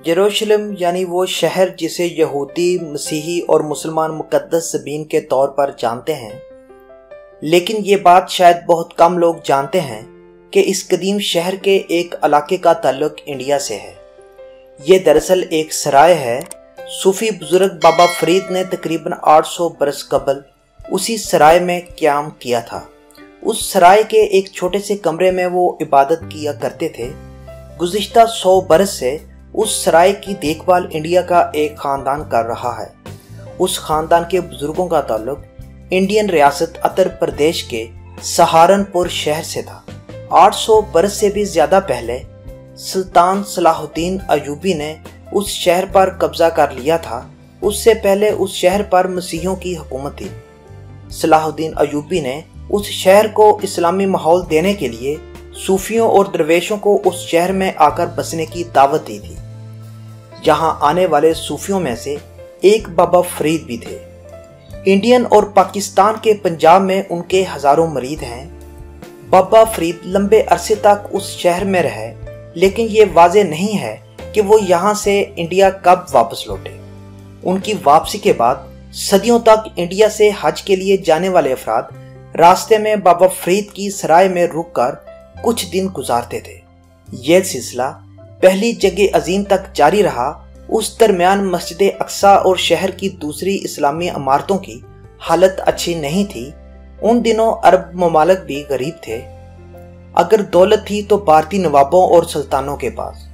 यरूशलेम यानी वो शहर जिसे यहूदी, मसीही और मुसलमान मुकद्दस ज़मीन के तौर पर जानते हैं, लेकिन ये बात शायद बहुत कम लोग जानते हैं कि इस कदीम शहर के एक इलाके का ताल्लुक इंडिया से है। ये दरअसल एक सराय है। सूफी बुजुर्ग बाबा फरीद ने तकरीबन 800 बरस कबल उसी सराय में क़याम किया था। उस सराय के एक छोटे से कमरे में वो इबादत किया करते थे। गुज़िश्ता 100 बरस से उस सराय की देखभाल इंडिया का एक ख़ानदान कर रहा है। उस ख़ानदान के बुजुर्गों का ताल्लुक इंडियन रियासत उत्तर प्रदेश के सहारनपुर शहर से था। 800 बरस से भी ज़्यादा पहले सुल्तान सलाहुद्दीन अयूबी ने उस शहर पर कब्ज़ा कर लिया था। उससे पहले उस शहर पर मसीहियों की हुकूमत थी। सलाहुद्दीन अयूबी ने उस शहर को इस्लामी माहौल देने के लिए सूफियों और दरवेशों को उस शहर में आकर बसने की दावत दी थी। यहाँ आने वाले सूफियों में से एक बाबा फरीद भी थे। इंडियन और पाकिस्तान के पंजाब में उनके हज़ारों मरीद हैं। बाबा फरीद लंबे अरसे तक उस शहर में रहे, लेकिन ये वाज़ेह नहीं है कि वो यहाँ से इंडिया कब वापस लौटे। उनकी वापसी के बाद सदियों तक इंडिया से हज के लिए जाने वाले अफराद रास्ते में बाबा फरीद की सराय में रुककर कुछ दिन गुजारते थे। यह सिलसिला पहली जंग अजीम तक जारी रहा। उस दरमियान मस्जिद अक्सा और शहर की दूसरी इस्लामी इमारतों की हालत अच्छी नहीं थी। उन दिनों अरब ममालिक भी गरीब थे। अगर दौलत थी तो भारतीय नवाबों और सुल्तानों के पास।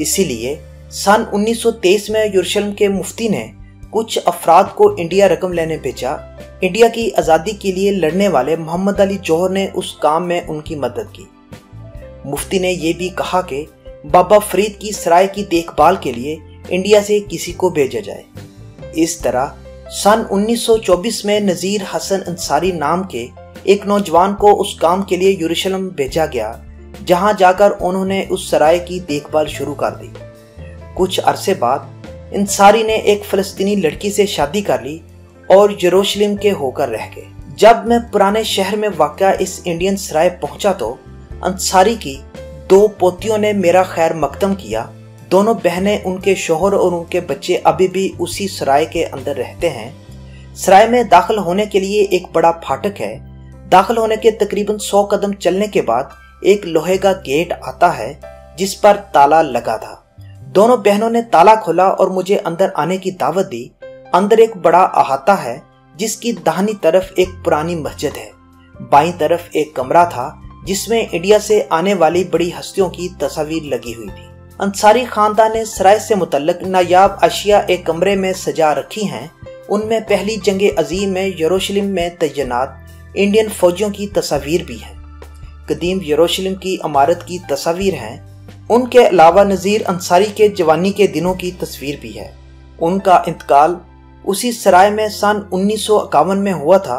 इसीलिए सन 1923 में यरूशलेम के मुफ्ती ने कुछ अफराद को इंडिया रकम लेने भेजा। इंडिया की आज़ादी के लिए लड़ने वाले मोहम्मद अली जौहर ने उस काम में उनकी मदद की। मुफ्ती ने यह भी कहा कि बाबा फरीद की सराय की देखभाल के लिए इंडिया से किसी को भेजा जाए। इस तरह सन 1924 में नज़ीर हसन अंसारी नाम के एक नौजवान को उस काम के लिए यरूशलेम भेजा गया, जहां जाकर उन्होंने उस सराय की देखभाल शुरू कर दी। कुछ अरसे बाद अंसारी ने एक फ़लस्तीनी लड़की से शादी कर ली और यरूशलेम के होकर रह गए। जब मैं पुराने शहर में वाक़या इस इंडियन सराय पहुंचा तो अंसारी की 2 पोतियों ने मेरा खैर मकदम किया। दोनों बहनें, उनके शोहर और उनके बच्चे अभी भी उसी सराय के अंदर रहते हैं। सराय में दाखिल होने के लिए एक बड़ा फाटक है। दाखिल होने के तकरीबन 100 कदम चलने के बाद एक लोहे का गेट आता है जिस पर ताला लगा था। दोनों बहनों ने ताला खोला और मुझे अंदर आने की दावत दी। अंदर एक बड़ा अहाता है जिसकी दाहिनी तरफ एक पुरानी मस्जिद है। बाईं तरफ एक कमरा था जिसमें इंडिया से आने वाली बड़ी हस्तियों की तस्वीर लगी हुई थी। अंसारी खानदान ने सराय से मुतल्लिक नायाब अशिया एक कमरे में सजा रखी हैं। उनमें पहली जंग अजीम में यरूशलेम में तैनात इंडियन फौजियों की तस्वीर भी है। कदीम यरूशलेम की इमारत की तस्वीर हैं। उनके अलावा नज़ीर अंसारी के जवानी के दिनों की तस्वीर भी है। उनका इंतकाल उसी सराय में सन 1951 में हुआ था।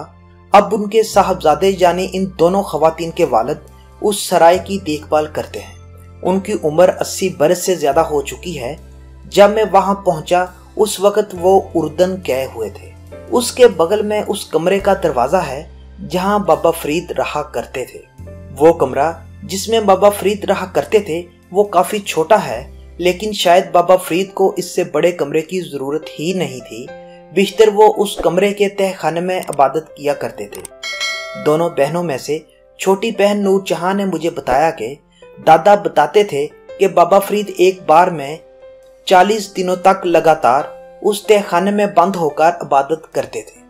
अब उनके साहबजादे यानी इन दोनों खवातीन के वालिद उस सराय की देखभाल करते हैं। उनकी उम्र 80 बरस से ज़्यादा हो चुकी है। जब मैं वहां पहुंचा उस वक़्त वो उर्दन गए हुए थे। उसके बगल में उस कमरे का दरवाज़ा है जहां बाबा फरीद रहा करते थे। वो कमरा जिसमें बाबा फरीद रहा करते थे वो काफ़ी छोटा है, लेकिन शायद बाबा फरीद को इससे बड़े कमरे की ज़रूरत ही नहीं थी। बिश्तर वो उस कमरे के तहखाने में इबादत किया करते थे। दोनों बहनों में से छोटी बहन नूरजहां ने मुझे बताया कि दादा बताते थे कि बाबा फरीद एक बार में 40 दिनों तक लगातार उस तहखाने में बंद होकर इबादत करते थे।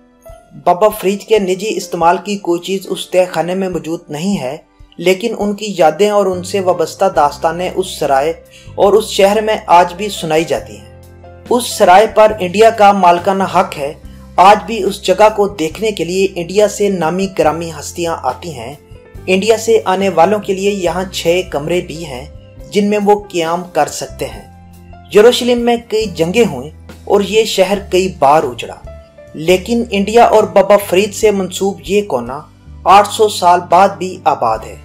बाबा फरीद के निजी इस्तेमाल की कोई चीज़ उस तहखाने में मौजूद नहीं है, लेकिन उनकी यादें और उनसे वाबस्ता दास्तानें उस सराय और उस शहर में आज भी सुनाई जाती हैं। उस सराय पर इंडिया का मालिकाना हक है। आज भी उस जगह को देखने के लिए इंडिया से नामी ग्रामी हस्तियां आती हैं। इंडिया से आने वालों के लिए यहाँ 6 कमरे भी हैं जिनमें वो क़याम कर सकते हैं। यरूशलेम में कई जंगें हुई और ये शहर कई बार उजड़ा, लेकिन इंडिया और बाबा फरीद से मंसूब ये कोना 800 साल बाद भी आबाद है।